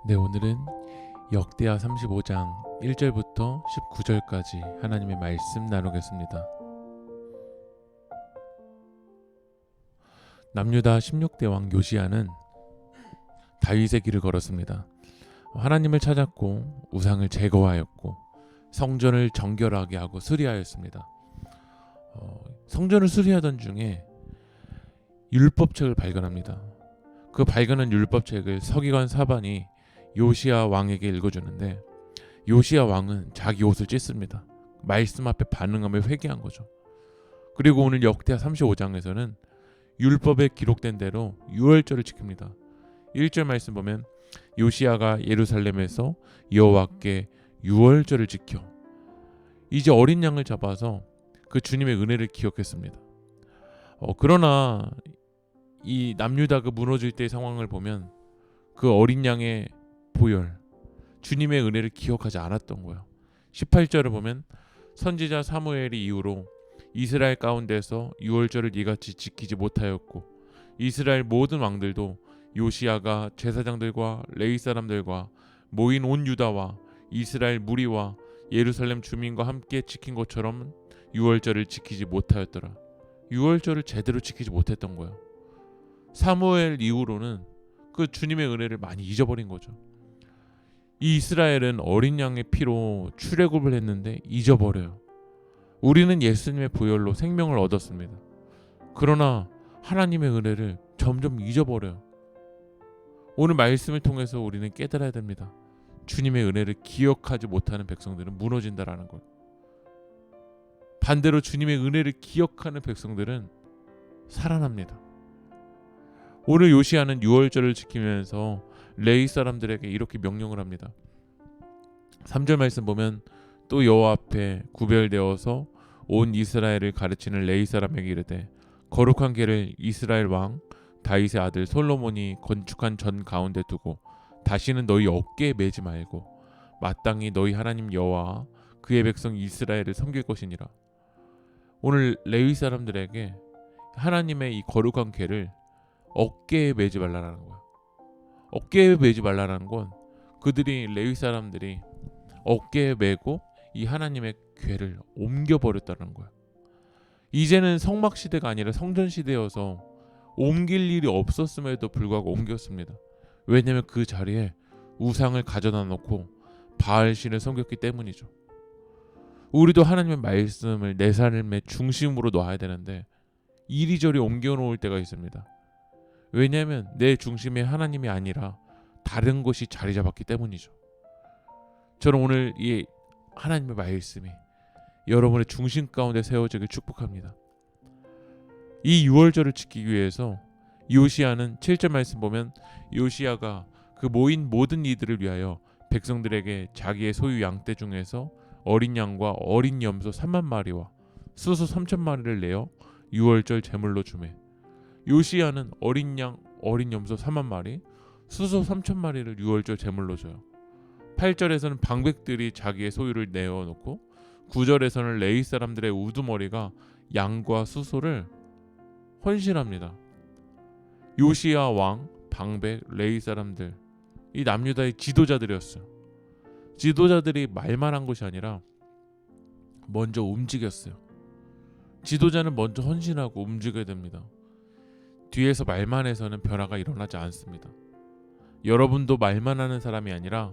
네, 오늘은 역대하 35장 1절부터 19절까지 하나님의 말씀 나누겠습니다. 남유다 16대 왕 요시야는 다윗의 길을 걸었습니다. 하나님을 찾았고 우상을 제거하였고 성전을 정결하게 하고 수리하였습니다. 성전을 수리하던 중에 율법책을 발견합니다. 그 발견한 율법책을 서기관 사반이 요시야 왕에게 읽어주는데, 요시야 왕은 자기 옷을 찢습니다. 말씀 앞에 반응하며 회개한 거죠. 그리고 오늘 역대하 35장에서는 율법에 기록된 대로 유월절을 지킵니다. 1절 말씀 보면 요시야가 예루살렘에서 여호와께 유월절을 지켜 이제 어린 양을 잡아서 그 주님의 은혜를 기억했습니다. 그러나 이 남유다가 무너질 때의 상황을 보면 그 어린 양의 보혈, 주님의 은혜를 기억하지 않았던 거예요. 18절을 보면 선지자 사무엘이 이후로 이스라엘 가운데서 유월절을 이같이 지키지 못하였고 이스라엘 모든 왕들도 요시야가 제사장들과 레위 사람들과 모인 온 유다와 이스라엘 무리와 예루살렘 주민과 함께 지킨 것처럼 유월절을 지키지 못하였더라. 유월절을 제대로 지키지 못했던 거예요. 사무엘 이후로는 그 주님의 은혜를 많이 잊어버린 거죠. 이 이스라엘은 어린 양의 피로 출애굽을 했는데 잊어버려요. 우리는 예수님의 보혈로 생명을 얻었습니다. 그러나 하나님의 은혜를 점점 잊어버려요. 오늘 말씀을 통해서 우리는 깨달아야 됩니다. 주님의 은혜를 기억하지 못하는 백성들은 무너진다라는 것. 반대로 주님의 은혜를 기억하는 백성들은 살아납니다. 오늘 요시야는 유월절을 지키면서 레위 사람들에게 이렇게 명령을 합니다. 3절 말씀 보면 또 여호와 앞에 구별되어서 온 이스라엘을 가르치는 레위 사람에게 이르되 거룩한 궤를 이스라엘 왕 다윗의 아들 솔로몬이 건축한 전 가운데 두고 다시는 너희 어깨에 매지 말고 마땅히 너희 하나님 여호와 그의 백성 이스라엘을 섬길 것이니라. 오늘 레위 사람들에게 하나님의 이 거룩한 궤를 어깨에 매지 말라라는 거야. 어깨에 매지 말라라는 건 그들이 레위 사람들이 어깨에 메고 이 하나님의 궤를 옮겨버렸다는 거야. 이제는 성막 시대가 아니라 성전 시대여서 옮길 일이 없었음에도 불구하고 옮겼습니다. 왜냐하면 그 자리에 우상을 가져다 놓고 바알신을 섬겼기 때문이죠. 우리도 하나님의 말씀을 내 삶의 중심으로 놓아야 되는데 이리저리 옮겨 놓을 때가 있습니다. 왜냐하면 내 중심에 하나님이 아니라 다른 것이 자리 잡았기 때문이죠. 저는 오늘 이 하나님의 말씀이 여러분의 중심 가운데 세워지길 축복합니다. 이 유월절을 지키기 위해서 요시야는 7절 말씀 보면 요시야가 그 모인 모든 이들을 위하여 백성들에게 자기의 소유 양떼 중에서 어린 양과 어린 염소 3만 마리와 수소 3천 마리를 내어 유월절 제물로 주매. 요시야는 어린 양, 어린 염소 3만 마리, 수소 3천 마리를 유월절 제물로 줘요. 8절에서는 방백들이 자기의 소유를 내어놓고 9절에서는 레위 사람들의 우두머리가 양과 수소를 헌신합니다. 요시야 왕, 방백, 레위 사람들, 이 남유다의 지도자들이었어요. 지도자들이 말만 한 것이 아니라 먼저 움직였어요. 지도자는 먼저 헌신하고 움직여야 됩니다. 뒤에서 말만 해서는 변화가 일어나지 않습니다. 여러분도 말만 하는 사람이 아니라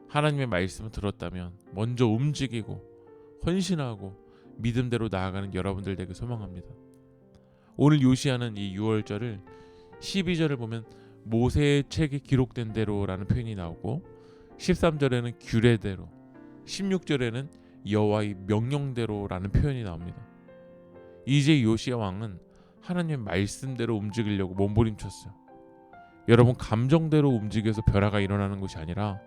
하나님의 말씀을 들었다면 먼저 움직이고 헌신하고 믿음대로 나아가는 여러분들 되길 소망합니다. 오늘 요시야는 이 유월절을 12절을 보면 모세의 책에 기록된 대로라는 표현이 나오고 13절에는 규례대로, 16절에는 여호와의 명령대로라는 표현이 나옵니다. 이제 요시야 왕은 하나님의 말씀대로 움직이려고 몸부림쳤어요. 여러분, 감정대로 움직여서 변화가 일어나는 것이 아니라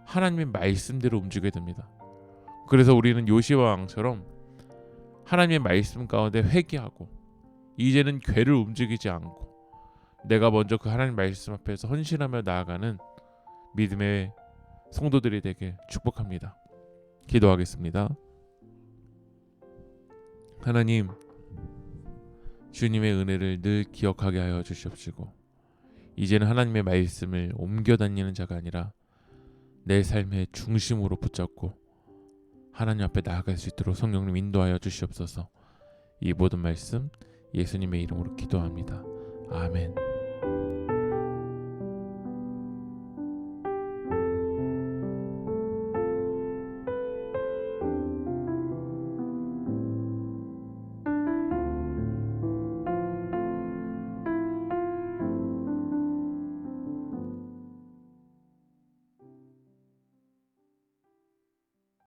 하나님의 말씀대로 움직여야 됩니다. 그래서 우리는 요시야 왕처럼 하나님의 말씀 가운데 회개하고 이제는 궤를 움직이지 않고 내가 먼저 그 하나님 말씀 앞에서 헌신하며 나아가는 믿음의 성도들이 되게 축복합니다. 기도하겠습니다. 하나님, 주님의 은혜를 늘 기억하게 하여 주시옵시고 이제는 하나님의 말씀을 옮겨 다니는 자가 아니라 내 삶의 중심으로 붙잡고 하나님 앞에 나아갈 수 있도록 성령님 인도하여 주시옵소서. 이 모든 말씀 예수님의 이름으로 기도합니다. 아멘.